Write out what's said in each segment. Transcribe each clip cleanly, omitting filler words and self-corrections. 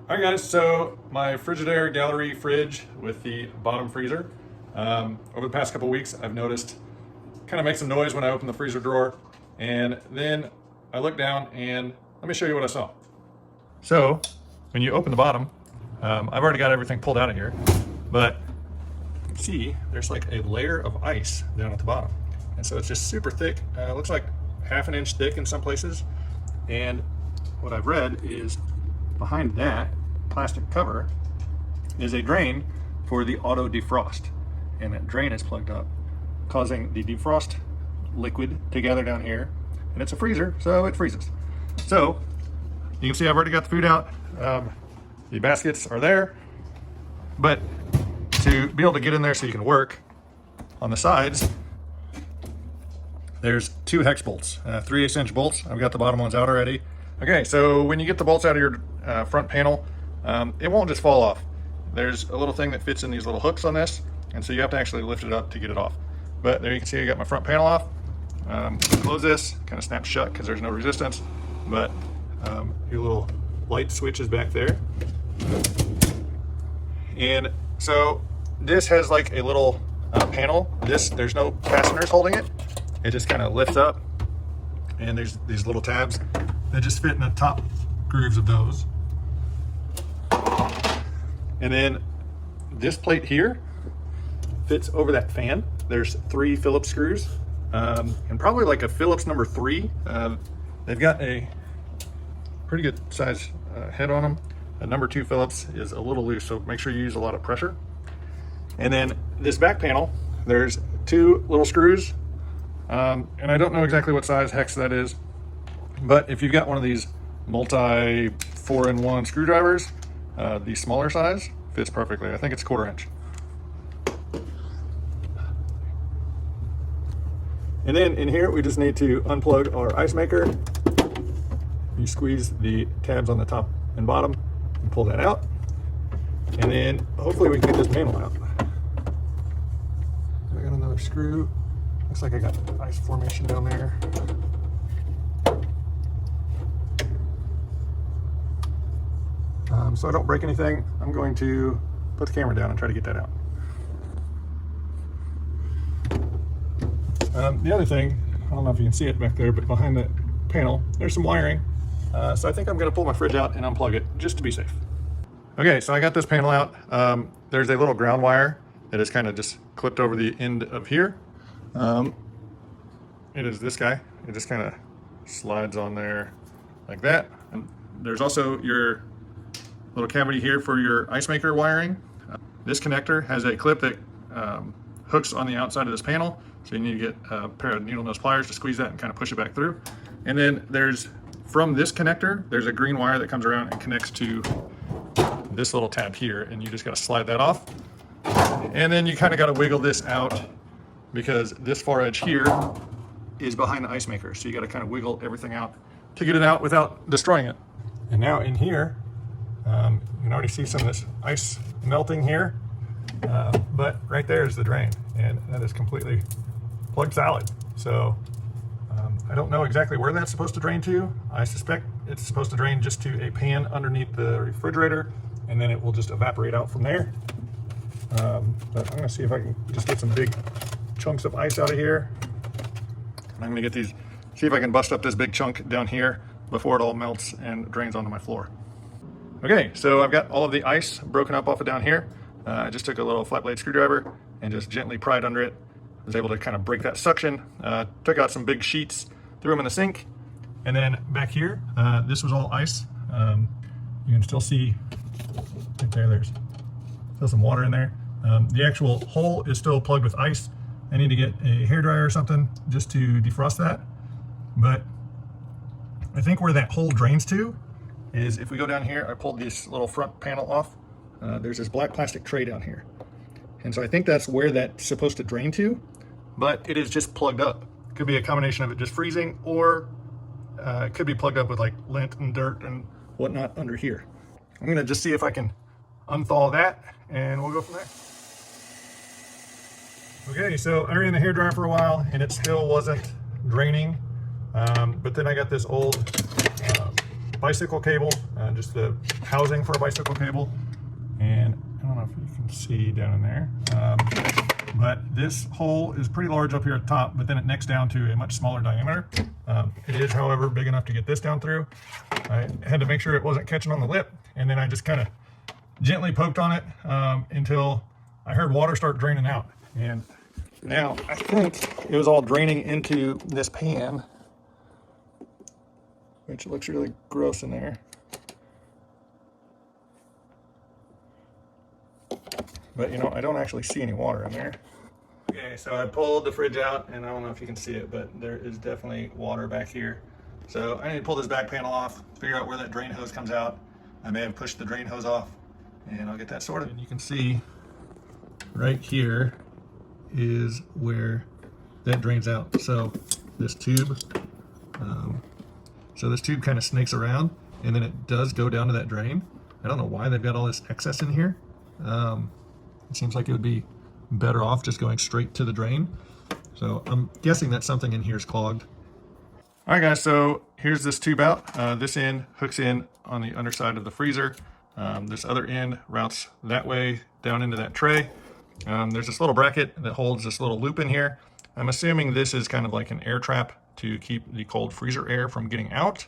All right, guys, so my Frigidaire Gallery fridge with the bottom freezer. Over the past couple weeks, I've noticed kind of makes some noise when I open the freezer drawer. And then I look down and let me show you what I saw. So when you open the bottom, I've already got everything pulled out of here, but you can see there's like a layer of ice down at the bottom. And so it's just super thick. It looks like half an inch thick in some places. And what I've read is behind that plastic cover is a drain for the auto defrost, and that drain is plugged up, causing the defrost liquid to gather down here, and it's a freezer, so it freezes. So you can see I've already got the food out. The baskets are there, but to be able to get in there so you can work on the sides, there's two hex bolts, 3/8 inch bolts. I've got the bottom ones out already. Okay, so when you get the bolts out of your front panel, it won't just fall off. There's a little thing that fits in these little hooks on this, and so you have to actually lift it up to get it off. But there you can see I got my front panel off. Close this, kind of snaps shut because there's no resistance, but your little light switch is back there. And so this has like a little panel. There's no fasteners holding it. It just kind of lifts up, and there's these little tabs that just fit in the top grooves of those. And then this plate here fits over that fan. There's 3 Phillips screws, and probably like a Phillips number 3. They've got a pretty good size head on them. A number 2 Phillips is a little loose, so make sure you use a lot of pressure. And then this back panel, there's 2 little screws, and I don't know exactly what size hex that is, but if you've got one of these multi 4-in-1 screwdrivers, the smaller size fits perfectly. I think it's 1/4 inch. And then in here, we just need to unplug our ice maker. You squeeze the tabs on the top and bottom and pull that out. And then hopefully we can get this panel out. I got another screw. Looks like I got ice formation down there. So I don't break anything, I'm going to put the camera down and try to get that out. The other thing, I don't know if you can see it back there, but behind that panel, there's some wiring. So I think I'm going to pull my fridge out and unplug it just to be safe. Okay, so I got this panel out. There's a little ground wire that is kind of just clipped over the end of here. It is this guy. It just kind of slides on there like that. And there's also your little cavity here for your ice maker wiring. This connector has a clip that hooks on the outside of this panel, so you need to get a pair of needle nose pliers to squeeze that and kind of push it back through. And then from this connector, there's a green wire that comes around and connects to this little tab here, and you just got to slide that off. And then you kind of got to wiggle this out because this far edge here is behind the ice maker, so you got to kind of wiggle everything out to get it out without destroying it. And now in here, you can already see some of this ice melting here, but right there is the drain, and that is completely plugged solid. So I don't know exactly where that's supposed to drain to. I suspect it's supposed to drain just to a pan underneath the refrigerator, and then it will just evaporate out from there. But I'm gonna see if I can just get some big chunks of ice out of here. I'm gonna see if I can bust up this big chunk down here before it all melts and drains onto my floor. Okay, so I've got all of the ice broken up off of down here. I just took a little flat blade screwdriver and just gently pried under it. I was able to kind of break that suction. Took out some big sheets, threw them in the sink. And then back here, this was all ice. You can still see right there, there's still some water in there. The actual hole is still plugged with ice. I need to get a hairdryer or something just to defrost that. But I think where that hole drains to is if we go down here, I pulled this little front panel off. There's this black plastic tray down here. And so I think that's where that's supposed to drain to, but it is just plugged up. It could be a combination of it just freezing, or it could be plugged up with like lint and dirt and whatnot under here. I'm gonna just see if I can unthaw that and we'll go from there. Okay, so I ran the hairdryer for a while and it still wasn't draining. But then I got this old bicycle cable, just the housing for a bicycle cable. And I don't know if you can see down in there, but this hole is pretty large up here at the top, but then it necks down to a much smaller diameter. It is, however, big enough to get this down through. I had to make sure it wasn't catching on the lip, and then I just kind of gently poked on it until I heard water start draining out. And now I think it was all draining into this pan, which looks really gross in there. But you know, I don't actually see any water in there. Okay, so I pulled the fridge out, and I don't know if you can see it, but there is definitely water back here. So I need to pull this back panel off, figure out where that drain hose comes out. I may have pushed the drain hose off, and I'll get that sorted. And you can see right here is where that drains out. So this tube, kind of snakes around, and then it does go down to that drain. I don't know why they've got all this excess in here. It seems like it would be better off just going straight to the drain. So I'm guessing that something in here is clogged. All right, guys, so here's this tube out. This end hooks in on the underside of the freezer. This other end routes that way down into that tray. There's this little bracket that holds this little loop in here. I'm assuming this is kind of like an air trap to keep the cold freezer air from getting out,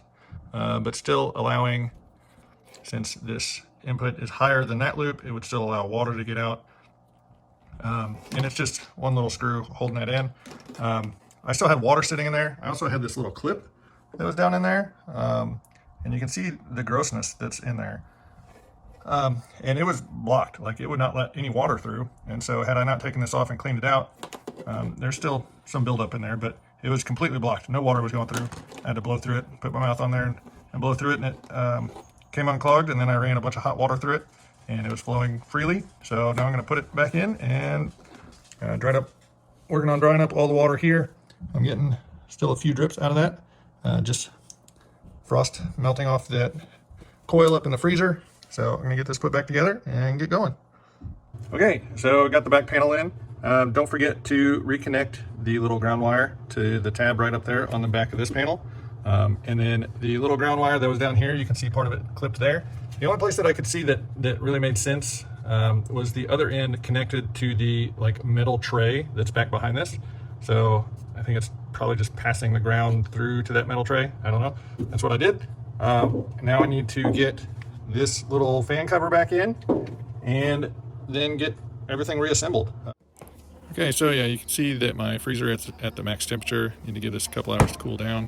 but still allowing, since this input is higher than that loop, it would still allow water to get out. And it's just one little screw holding that in. I still had water sitting in there. I also had this little clip that was down in there. And you can see the grossness that's in there. And it was blocked, like it would not let any water through. And so had I not taken this off and cleaned it out, there's still some buildup in there, but it was completely blocked. No water was going through. I had to blow through it, put my mouth on there and blow through it, and it came unclogged, and then I ran a bunch of hot water through it, and it was flowing freely. So now I'm going to put it back in and working on drying up all the water here. I'm getting still a few drips out of that, just frost melting off that coil up in the freezer. So I'm going to get this put back together and get going. Okay, so got the back panel in. Don't forget to reconnect the little ground wire to the tab right up there on the back of this panel. And then the little ground wire that was down here, you can see part of it clipped there. The only place that I could see that really made sense was the other end connected to the metal tray that's back behind this. So I think it's probably just passing the ground through to that metal tray. I don't know. That's what I did. Now I need to get this little fan cover back in and then get everything reassembled. Okay, so yeah, you can see that my freezer is at the max temperature. Need to give this a couple hours to cool down.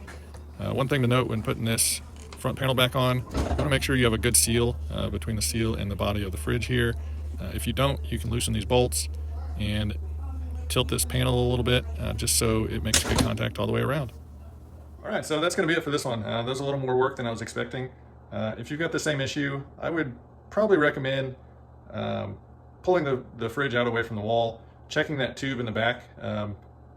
One thing to note when putting this front panel back on, you want to make sure you have a good seal between the seal and the body of the fridge here. If you don't, you can loosen these bolts and tilt this panel a little bit just so it makes good contact all the way around. All right, so that's going to be it for this one. There's a little more work than I was expecting. If you've got the same issue, I would probably recommend pulling the fridge out away from the wall, checking that tube in the back.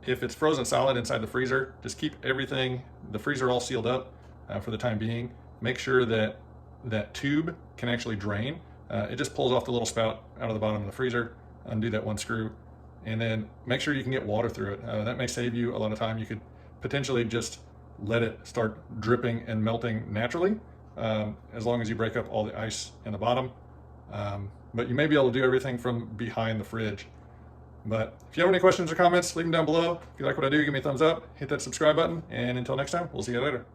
If it's frozen solid inside the freezer, just keep the freezer all sealed up for the time being. Make sure that that tube can actually drain. It just pulls off the little spout out of the bottom of the freezer. Undo that one screw, and then make sure you can get water through it. That may save you a lot of time. You could potentially just let it start dripping and melting naturally, as long as you break up all the ice in the bottom. But you may be able to do everything from behind the fridge. But if you have any questions or comments, leave them down below. If you like what I do, give me a thumbs up, hit that subscribe button, and until next time, we'll see you later.